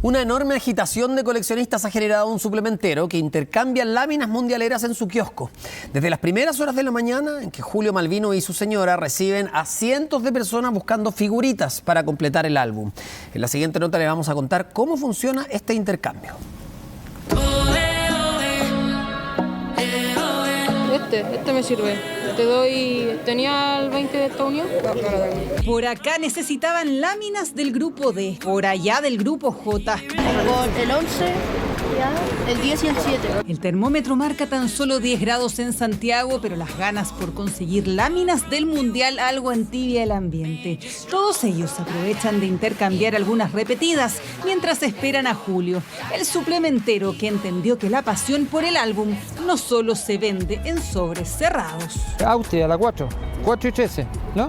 Una enorme agitación de coleccionistas ha generado un suplementero que intercambia láminas mundialeras en su kiosco. Desde las primeras horas de la mañana, en que Julio Malvino y su señora reciben a cientos de personas buscando figuritas para completar el álbum. En la siguiente nota les vamos a contar cómo funciona este intercambio. Este me sirve. Te doy... ¿Tenía el 20 de Estados Unidos? Por acá necesitaban láminas del grupo D, por allá del grupo J. Con el 11, ya, el 10 y el 7. El termómetro marca tan solo 10 grados en Santiago, pero las ganas por conseguir láminas del Mundial algo entibia el ambiente. Todos ellos aprovechan de intercambiar algunas repetidas mientras esperan a Julio, el suplementero que entendió que la pasión por el álbum no solo se vende en sobres cerrados. Austria, a la 4 y 13, ¿no?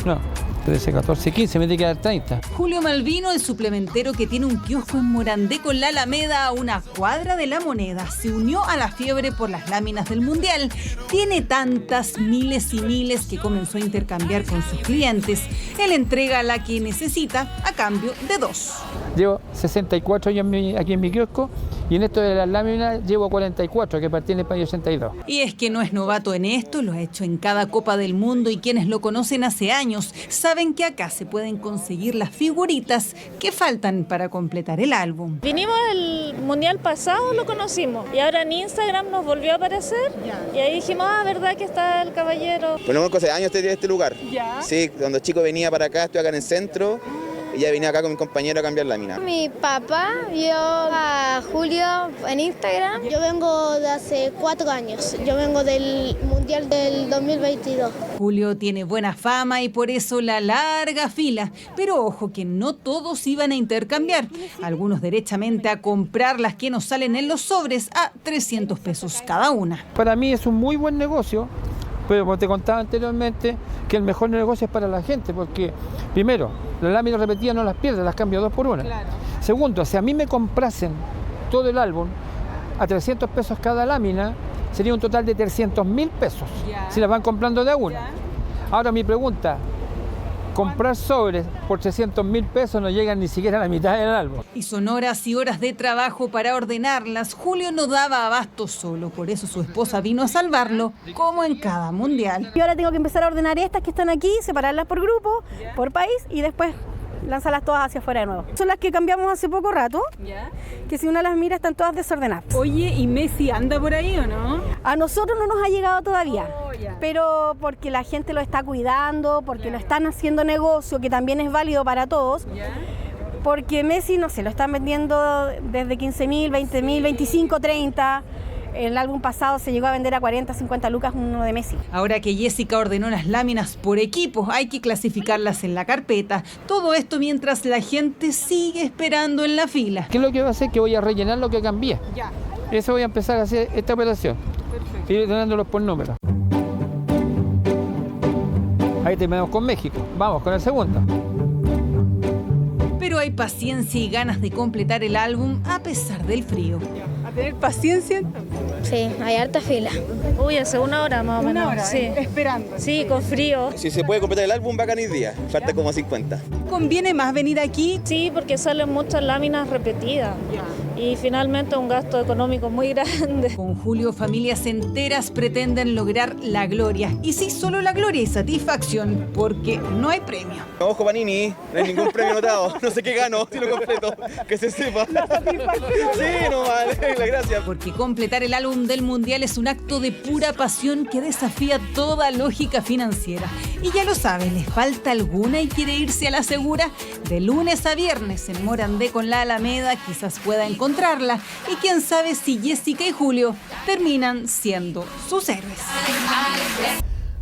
No, 13, 14, 15, me tiene que dar 30. Julio Malvino, el suplementero que tiene un kiosco en Morandé con la Alameda a una cuadra de La Moneda, se unió a la fiebre por las láminas del Mundial. Tiene tantas, miles y miles que comenzó a intercambiar con sus clientes. Él entrega la que necesita a cambio de 2. Llevo 64 años aquí en mi kiosco y en esto de las láminas llevo 44, que partí en el año 82. Y es que no es novato en esto, lo ha hecho en cada Copa del Mundo y quienes lo conocen hace años saben que acá se pueden conseguir las figuritas que faltan para completar el álbum. Vinimos el mundial pasado, lo conocimos y ahora en Instagram nos volvió a aparecer y ahí dijimos, verdad que está el caballero. Bueno, hace años este lugar. ¿Ya? Sí, cuando chico venía para acá, estoy acá en el centro. Y ya vine acá con mi compañero a cambiar lámina. Mi papá vio a Julio en Instagram. Yo vengo de hace 4 años. Yo vengo del Mundial del 2022. Julio tiene buena fama y por eso la larga fila. Pero ojo que no todos iban a intercambiar. Algunos derechamente a comprar las que nos salen en los sobres a 300 pesos cada una. Para mí es un muy buen negocio, pero como te contaba anteriormente, que el mejor negocio es para la gente, porque primero, las láminas repetidas no las pierdes, las cambio 2 por 1. Claro. Segundo, si a mí me comprasen todo el álbum a 300 pesos cada lámina, sería un total de 300.000 pesos, si las van comprando de a uno. Ahora mi pregunta, comprar sobres por 300.000 pesos no llegan ni siquiera a la mitad del álbum. Y son horas y horas de trabajo para ordenarlas. Julio no daba abasto solo, por eso su esposa vino a salvarlo, como en cada mundial. Y ahora tengo que empezar a ordenar estas que están aquí, separarlas por grupo, por país y después lanzarlas todas hacia afuera de nuevo. Son las que cambiamos hace poco rato, que si uno las mira están todas desordenadas. Oye, ¿y Messi anda por ahí o no? A nosotros no nos ha llegado todavía, pero porque la gente lo está cuidando, porque lo están haciendo negocio, que también es válido para todos. Porque Messi, no sé, lo están vendiendo desde 15.000, 20.000, 25, 30. El álbum pasado se llegó a vender a 40, 50 lucas uno de Messi. Ahora que Jessica ordenó las láminas por equipo, hay que clasificarlas en la carpeta. Todo esto mientras la gente sigue esperando en la fila. ¿Qué es lo que voy a hacer? Que voy a rellenar lo que cambié. Eso voy a empezar a hacer esta operación. Perfecto. Ir ordenándolos por número. Ahí terminamos con México. Vamos con el segundo. Pero hay paciencia y ganas de completar el álbum a pesar del frío. A tener paciencia. Sí, hay harta fila. Uy, hace 1 hora más o menos. 1 hora, sí. Esperando. Sí, con frío. Si se puede completar el álbum, va a ganar día. Falta como 50. ¿Conviene más venir aquí? Sí, porque salen muchas láminas repetidas. Y finalmente un gasto económico muy grande. Con Julio, familias enteras pretenden lograr la gloria. Y sí, solo la gloria y satisfacción, porque no hay premio. Ojo, Panini, no hay ningún premio notado. No sé qué gano si lo completo. Que se sepa. Sí, no vale. Gracias. Porque completar el álbum del Mundial es un acto de pura pasión que desafía toda lógica financiera. Y ya lo saben, ¿les falta alguna y quiere irse a la segura? De lunes a viernes en Morandé con la Alameda quizás pueda encontrarla. Y quién sabe si Jessica y Julio terminan siendo sus héroes.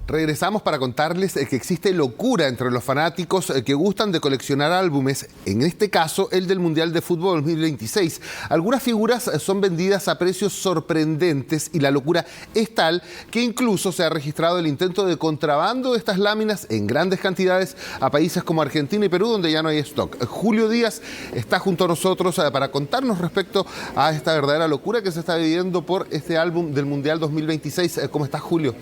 Regresamos para contarles que existe locura entre los fanáticos que gustan de coleccionar álbumes, en este caso el del Mundial de Fútbol 2026. Algunas figuras son vendidas a precios sorprendentes y la locura es tal que incluso se ha registrado el intento de contrabando de estas láminas en grandes cantidades a países como Argentina y Perú, donde ya no hay stock. Julio Díaz está junto a nosotros para contarnos respecto a esta verdadera locura que se está viviendo por este álbum del Mundial 2026. ¿Cómo estás, Julio?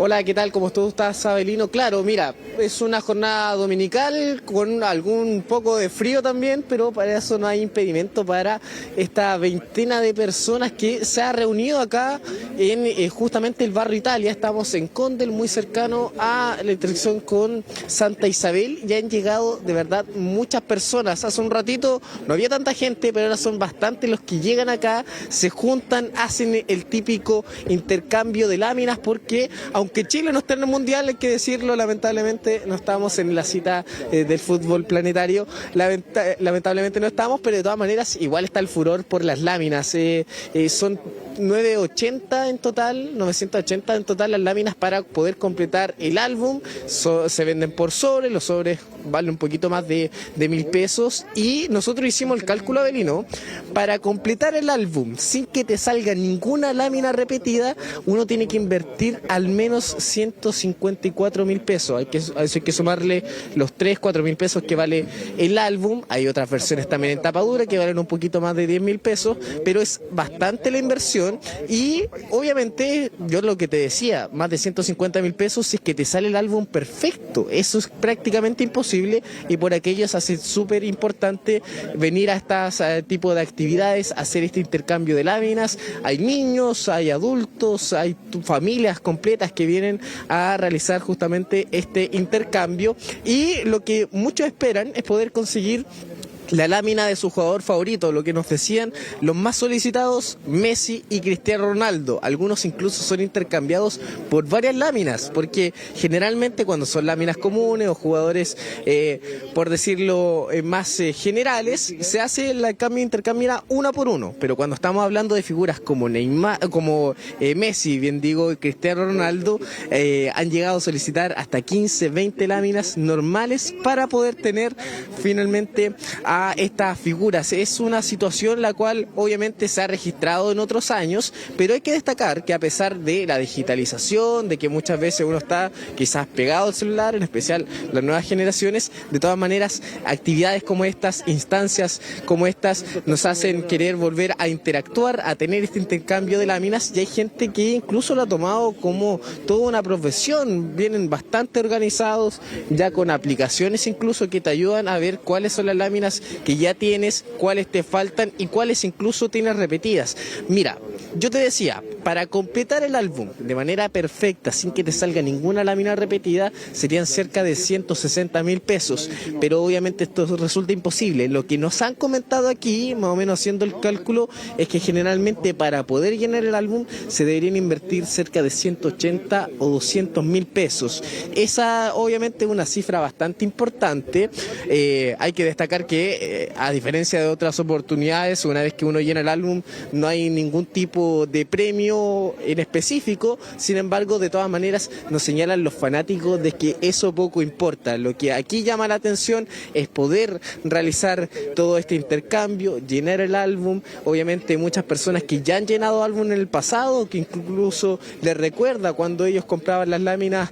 Hola, ¿qué tal? ¿Cómo tú estás, Abelino? Claro, mira, es una jornada dominical con algún poco de frío también, pero para eso no hay impedimento para esta veintena de personas que se ha reunido acá en justamente el barrio Italia. Estamos en Condel, muy cercano a la intersección con Santa Isabel. Ya han llegado de verdad muchas personas. Hace un ratito no había tanta gente, pero ahora son bastantes los que llegan acá, se juntan, hacen el típico intercambio de láminas, porque aunque Chile no está en el Mundial, hay que decirlo, lamentablemente no estamos en la cita del fútbol planetario, lamentablemente no estamos, pero de todas maneras igual está el furor por las láminas. Son 980 en total, 980 en total las láminas para poder completar el álbum. Se venden por sobre, los sobres valen un poquito más de 1.000 pesos, y nosotros hicimos el cálculo, Abelino, para completar el álbum sin que te salga ninguna lámina repetida, uno tiene que invertir al menos 154.000 pesos. A eso hay que sumarle los 3-4.000 pesos que vale el álbum. Hay otras versiones también en tapadura que valen un poquito más de 10.000 pesos, pero es bastante la inversión. Y obviamente, yo lo que te decía, más de 150.000 pesos si es que te sale el álbum perfecto. Eso es prácticamente imposible, y por aquello se hace súper importante venir a este tipo de actividades, hacer este intercambio de láminas. Hay niños, hay adultos, hay familias completas que vienen a realizar justamente este intercambio, y lo que muchos esperan es poder conseguir la lámina de su jugador favorito, lo que nos decían los más solicitados, Messi y Cristiano Ronaldo. Algunos incluso son intercambiados por varias láminas, porque generalmente cuando son láminas comunes o jugadores, por decirlo más generales, se hace el intercambio uno por uno. Pero cuando estamos hablando de figuras como Neymar, como Messi, bien digo, y Cristiano Ronaldo, han llegado a solicitar hasta 15, 20 láminas normales para poder tener finalmente a estas figuras. Es una situación la cual obviamente se ha registrado en otros años, pero hay que destacar que a pesar de la digitalización, de que muchas veces uno está quizás pegado al celular, en especial las nuevas generaciones, de todas maneras actividades como estas, instancias como estas, nos hacen querer volver a interactuar, a tener este intercambio de láminas, y hay gente que incluso lo ha tomado como toda una profesión. Vienen bastante organizados, ya con aplicaciones incluso que te ayudan a ver cuáles son las láminas que ya tienes, cuáles te faltan y cuáles incluso tienes repetidas. Mira, yo te decía, para completar el álbum de manera perfecta, sin que te salga ninguna lámina repetida, serían cerca de 160.000 pesos, pero obviamente esto resulta imposible. Lo que nos han comentado aquí, más o menos haciendo el cálculo, es que generalmente para poder llenar el álbum se deberían invertir cerca de 180 o 200.000 pesos. Esa obviamente es una cifra bastante importante. Hay que destacar que a diferencia de otras oportunidades, una vez que uno llena el álbum no hay ningún tipo de premio en específico. Sin embargo, de todas maneras nos señalan los fanáticos de que eso poco importa. Lo que aquí llama la atención es poder realizar todo este intercambio, llenar el álbum. Obviamente muchas personas que ya han llenado álbum en el pasado, que incluso les recuerda cuando ellos compraban las láminas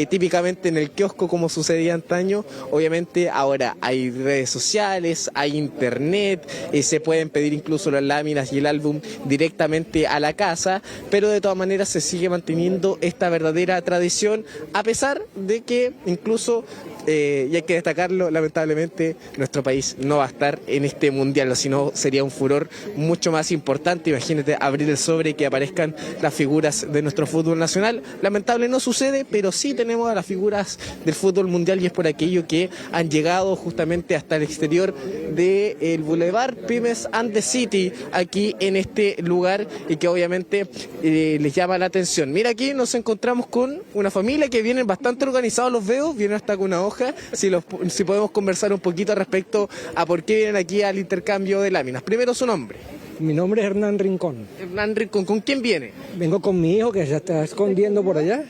típicamente en el kiosco, como sucedía antaño. Obviamente ahora hay redes sociales, hay internet, se pueden pedir incluso las láminas y el álbum directamente a la casa, pero de todas maneras se sigue manteniendo esta verdadera tradición, a pesar de que incluso, y hay que destacarlo, lamentablemente nuestro país no va a estar en este mundial, si no sería un furor mucho más importante. Imagínate abrir el sobre y que aparezcan las figuras de nuestro fútbol nacional. Lamentable no sucede, pero sí tenemos a las figuras del fútbol mundial, y es por aquello que han llegado justamente hasta el exterior del Boulevard Pymes and the City, aquí en este lugar, y que obviamente les llama la atención. Mira, aquí nos encontramos con una familia que vienen bastante organizados, los veo, vienen hasta con una hoja. Si podemos conversar un poquito respecto a por qué vienen aquí al intercambio de láminas. Primero, su nombre. Mi nombre es Hernán Rincón. Hernán Rincón, ¿con quién viene? Vengo con mi hijo que se está escondiendo por allá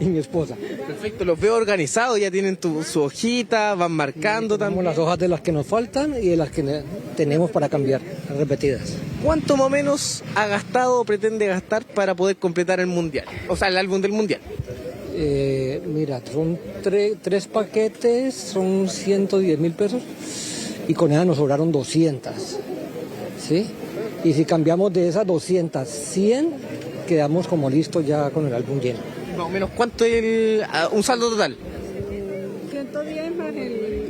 y mi esposa. Perfecto, los veo organizados, ya tienen su hojita, van marcando también. Las hojas de las que nos faltan y de las que tenemos para cambiar, repetidas. ¿Cuánto más o menos ha gastado o pretende gastar para poder completar el mundial? O sea, el álbum del mundial. Mira, son tres paquetes, son 110.000 pesos y con ella nos sobraron 200, ¿sí? Y si cambiamos de esas 200, 100, quedamos como listos ya con el álbum lleno. Más o menos, ¿cuánto es un saldo total? 110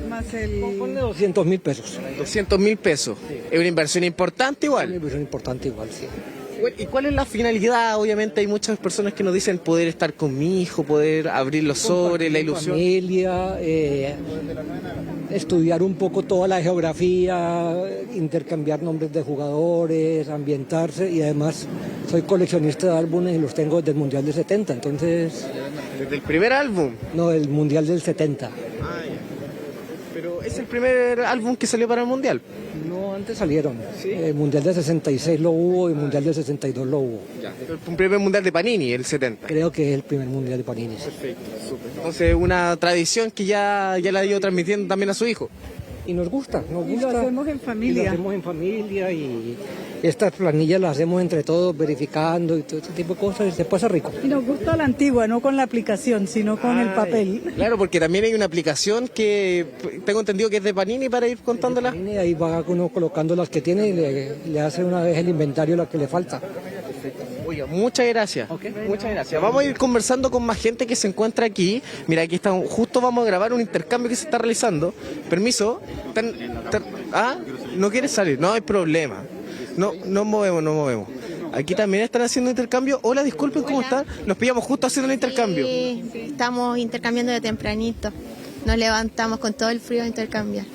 más el... Compone 200.000 pesos. 200.000 pesos. Es una inversión importante igual. Una inversión importante igual, sí. ¿Y cuál es la finalidad? Obviamente hay muchas personas que nos dicen poder estar con mi hijo, poder abrir los sobres, la ilusión. Familia, estudiar un poco toda la geografía, intercambiar nombres de jugadores, ambientarse, y además soy coleccionista de álbumes y los tengo desde el Mundial del 70, entonces... ¿Desde el primer álbum? No, el Mundial del 70. Pero es el primer álbum que salió para el Mundial. No, antes salieron. ¿Sí? El Mundial del 66 lo hubo y el Mundial del 62 lo hubo. Ya. El primer Mundial de Panini, el 70. Creo que es el primer Mundial de Panini. Perfecto, súper. Entonces una tradición que ya la ha ido transmitiendo también a su hijo. Y nos gusta. Y lo hacemos en familia. Y lo hacemos en familia y estas planillas las hacemos entre todos verificando y todo este tipo de cosas y se pasa rico. Y nos gusta la antigua, no con la aplicación, sino con el papel. Claro, porque también hay una aplicación que tengo entendido que es de Panini para ir contándola. Panini, ahí va uno colocando las que tiene y le hace una vez el inventario lo que le falta. Oiga, muchas gracias. Okay. Muchas gracias. Vamos a ir conversando con más gente que se encuentra aquí. Mira, aquí estamos, justo vamos a grabar un intercambio que se está realizando. Permiso. ¿No quieres salir? No hay problema. No movemos. Aquí también están haciendo intercambio. Hola, disculpen, ¿cómo están? Nos pillamos justo haciendo el intercambio. Sí, estamos intercambiando de tempranito. Nos levantamos con todo el frío a intercambiar.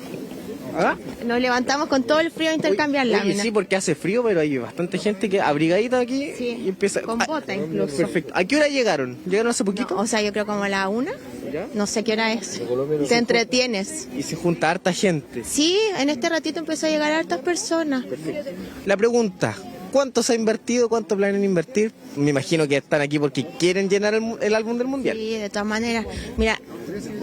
¿Ah? Nos levantamos con todo el frío a intercambiar láminas. Sí, porque hace frío, pero hay bastante gente que abrigadita aquí y empieza... Con bota incluso. Perfecto. ¿A qué hora llegaron? ¿Llegaron hace poquito? No, o sea, yo creo como a la 1. ¿Ya? No sé qué hora es. Te entretienes. Y se junta harta gente. Sí, en este ratito empezó a llegar hartas personas. Perfecto. La pregunta, ¿cuánto se ha invertido? ¿Cuánto planean invertir? Me imagino que están aquí porque quieren llenar el álbum del Mundial. Sí, de todas maneras. Mira,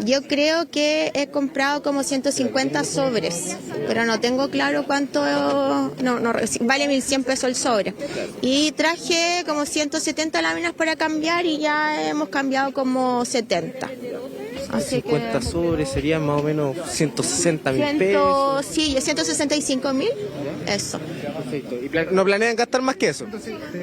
yo creo que he comprado como 150 sobres, pero no tengo claro cuánto, vale 1.100 pesos el sobre. Y traje como 170 láminas para cambiar y ya hemos cambiado como 70. Así 50 que, sobres serían más o menos 160.000 pesos. Sí, 165.000. Eso. Perfecto. ¿Y no planean gastar más que eso?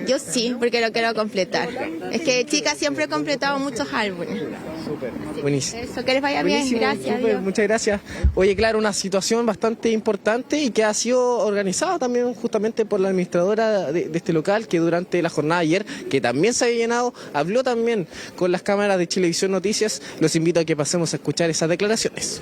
Yo sí, porque lo quiero completar. Es que chica siempre he completado muchos álbumes. Súper. Buenísimo. Eso, que les vaya Buenísimo, bien. Gracias. Súper, muchas gracias. Oye, claro, una situación bastante importante y que ha sido organizada también justamente por la administradora de este local, que durante la jornada de ayer, que también se había llenado, habló también con las cámaras de Chilevisión Noticias. Los invito a que pasemos a escuchar esas declaraciones.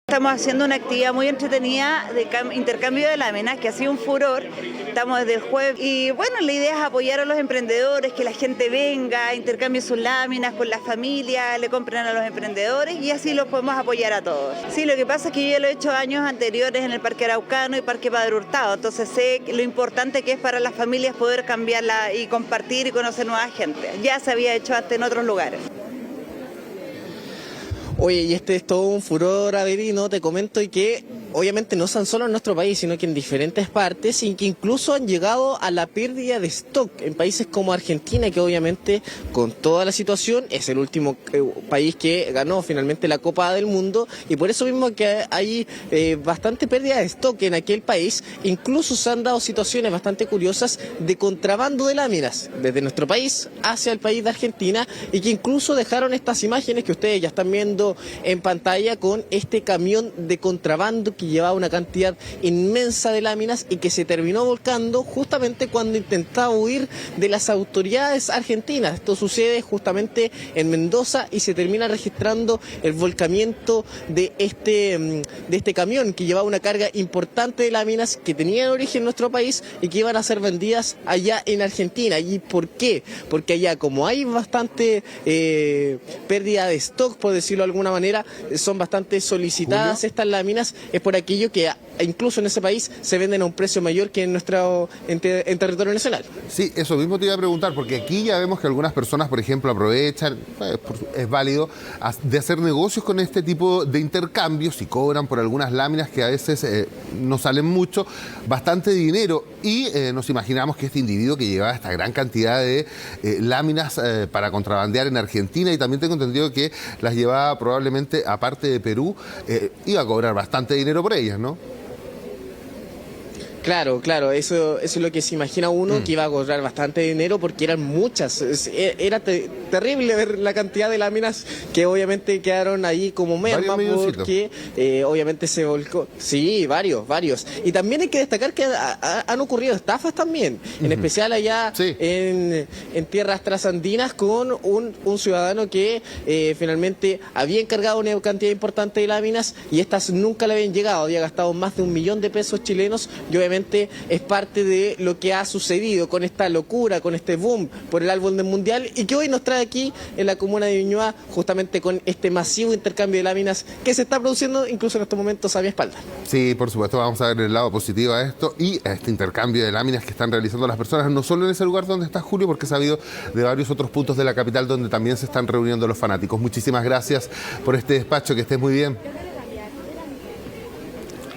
Estamos haciendo una actividad muy entretenida de intercambio de láminas que ha sido un furor. Estamos desde el jueves y bueno, la idea es apoyar a los emprendedores, que la gente venga, intercambie sus láminas con la familia, le compren a los emprendedores y así los podemos apoyar a todos. Sí, lo que pasa es que yo ya lo he hecho años anteriores en el Parque Araucano y Parque Padre Hurtado, entonces sé lo importante que es para las familias poder cambiarla y compartir y conocer nueva gente. Ya se había hecho antes en otros lugares. Oye, y este es todo un furor, Averino, te comento, y que obviamente no son solo en nuestro país, sino que en diferentes partes, y que incluso han llegado a la pérdida de stock en países como Argentina, que obviamente con toda la situación es el último país que ganó finalmente la Copa del Mundo, y por eso mismo que hay bastante pérdida de stock en aquel país. Incluso se han dado situaciones bastante curiosas de contrabando de láminas desde nuestro país hacia el país de Argentina, y que incluso dejaron estas imágenes que ustedes ya están viendo en pantalla con este camión de contrabando que llevaba una cantidad inmensa de láminas y que se terminó volcando justamente cuando intentaba huir de las autoridades argentinas. Esto sucede justamente en Mendoza y se termina registrando el volcamiento de este camión que llevaba una carga importante de láminas que tenían origen en nuestro país y que iban a ser vendidas allá en Argentina. ¿Y por qué? Porque allá, como hay bastante pérdida de stock, por decirlo de alguna manera, son bastante solicitadas estas láminas, es por aquello que incluso en ese país se venden a un precio mayor que en territorio nacional. Sí, eso mismo te iba a preguntar, porque aquí ya vemos que algunas personas, por ejemplo, aprovechan, es válido, de hacer negocios con este tipo de intercambios y cobran por algunas láminas que a veces no salen mucho, bastante dinero, y nos imaginamos que este individuo que llevaba esta gran cantidad de láminas para contrabandear en Argentina, y también tengo entendido que las llevaba probablemente, aparte de Perú, iba a cobrar bastante dinero por ellas, ¿no? Claro, eso es lo que se imagina uno, que iba a cobrar bastante dinero porque eran muchas. Era terrible ver la cantidad de láminas que obviamente quedaron ahí como merma porque obviamente se volcó. Sí, varios. Y también hay que destacar que han ocurrido estafas también, en especial allá en tierras trasandinas con un ciudadano que finalmente había encargado una cantidad importante de láminas y estas nunca le habían llegado, había gastado más de 1 millón de pesos chilenos y obviamente es parte de lo que ha sucedido con esta locura, con este boom por el álbum del Mundial y que hoy nos trae aquí en la comuna de Ñuñoa justamente con este masivo intercambio de láminas que se está produciendo incluso en estos momentos a mi espalda. Sí, por supuesto, vamos a ver el lado positivo a esto y a este intercambio de láminas que están realizando las personas, no solo en ese lugar donde está Julio, porque he sabido de varios otros puntos de la capital donde también se están reuniendo los fanáticos. Muchísimas gracias por este despacho, que estés muy bien.